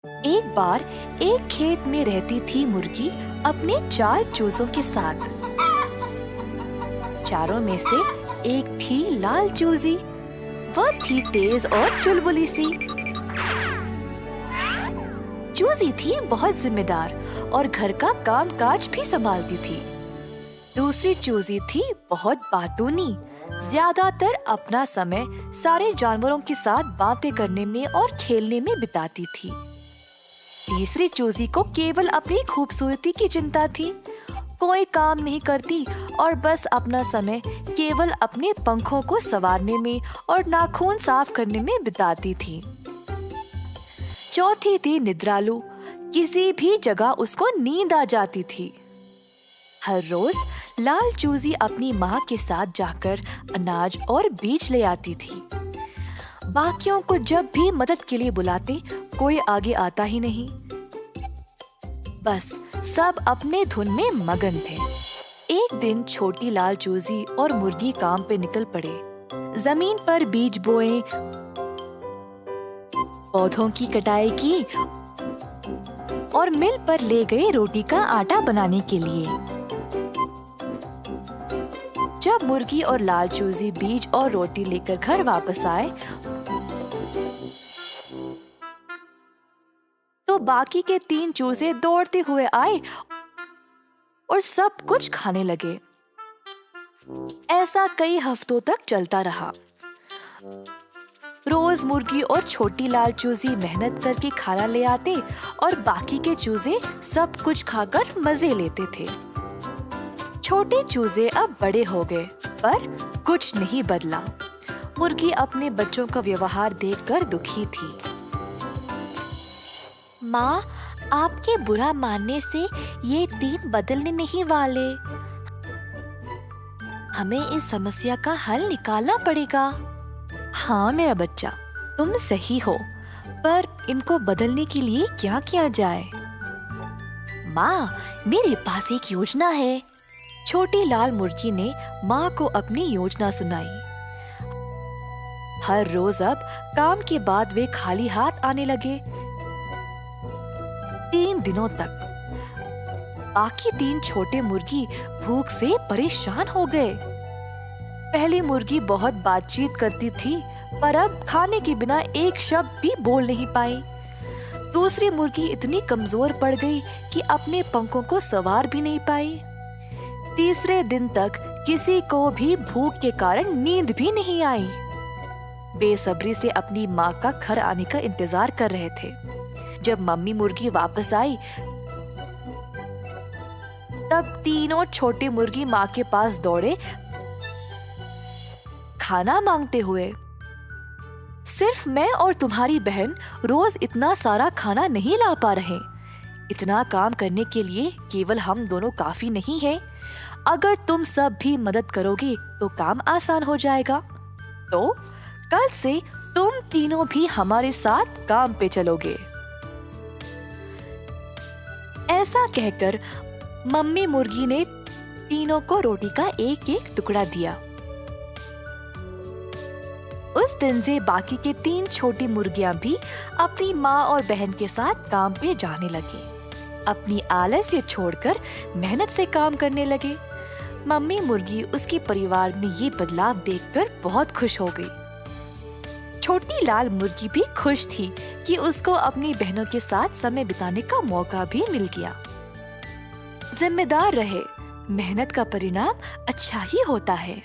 एक बार एक खेत में रहती थी मुर्गी अपने 4 चूजों के साथ। चारों में से एक थी लाल चूजी। वह थी तेज और चुलबुली सी। चूजी थी बहुत जिम्मेदार और घर का कामकाज भी संभालती थी। दूसरी चूजी थी बहुत बातूनी। ज्यादातर अपना समय सारे जानवरों के साथ बातें करने में और खेलने में बिताती थी। तीसरी चूजी को केवल अपनी खूबसूरती की चिंता थी। कोई काम नहीं करती और बस अपना समय केवल अपने पंखों को संवारने में और नाखून साफ करने में बिताती थी। चौथी थी निद्रालु। किसी भी जगह उसको नींद आ जाती थी। हर रोज लाल चूजी अपनी माँ के साथ जाकर अनाज और बीज ले आती थी। बाकियों को जब भी मदद के लिए बुलाते, कोई आगे आता ही नहीं। बस सब अपने धुन में मगन थे। एक दिन छोटी लाल चूजी और मुर्गी काम पे निकल पड़े। जमीन पर बीज बोए, पौधों की कटाई की और मिल पर ले गए रोटी का आटा बनाने के लिए। जब मुर्गी और लाल चूजी बीज और रोटी लेकर घर वापस आए तो बाकी के 3 चूजे दौड़ते हुए आए और सब कुछ खाने लगे। ऐसा कई हफ्तों तक चलता रहा। रोज मुर्गी और छोटी लाल चूजी मेहनत करके खाना ले आते और बाकी के चूजे सब कुछ खाकर मजे लेते थे। छोटे चूजे अब बड़े हो गए पर कुछ नहीं बदला। मुर्गी अपने बच्चों का व्यवहार देखकर दुखी थी। माँ, आपके बुरा मानने से ये 3 बदलने नहीं वाले। हमें इस समस्या का हल निकालना पड़ेगा। हाँ मेरा बच्चा, तुम सही हो, पर इनको बदलने के लिए क्या किया जाए? माँ, मेरे पास एक योजना है। छोटी लाल मुर्गी ने माँ को अपनी योजना सुनाई। हर रोज अब काम के बाद वे खाली हाथ आने लगे। 3 दिनों तक बाकी 3 छोटे मुर्गी भूख से परेशान हो गए। पहली मुर्गी बहुत बातचीत करती थी पर अब खाने के बिना एक शब्द भी बोल नहीं पाई। दूसरी मुर्गी इतनी कमजोर पड़ गई कि अपने पंखों को संवार भी नहीं पाई। तीसरे दिन तक किसी को भी भूख के कारण नींद भी नहीं आई। बेसब्री से अपनी माँ का घर आने का इंतजार कर रहे थे। जब मम्मी मुर्गी वापस आई तब तीनों छोटे मुर्गी माँ के पास दौड़े खाना मांगते हुए। सिर्फ मैं और तुम्हारी बहन रोज इतना सारा खाना नहीं ला पा रहे। इतना काम करने के लिए केवल हम दोनों काफी नहीं है। अगर तुम सब भी मदद करोगे तो काम आसान हो जाएगा। तो कल से तुम तीनों भी हमारे साथ काम पे चलोगे। ऐसा कहकर मम्मी मुर्गी ने तीनों को रोटी का एक-एक टुकड़ा दिया। उस दिन से बाकी के 3 छोटी मुर्गियां भी अपनी माँ और बहन के साथ काम पे जाने लगी। अपनी आलस्य छोड़कर मेहनत से काम करने लगे। मम्मी मुर्गी उसके परिवार में ये बदलाव देखकर बहुत खुश हो गई। छोटी लाल मुर्गी भी खुश थी कि उसको अपनी बहनों के साथ समय बिताने का मौका भी मिल गया। जिम्मेदार रहे, मेहनत का परिणाम अच्छा ही होता है।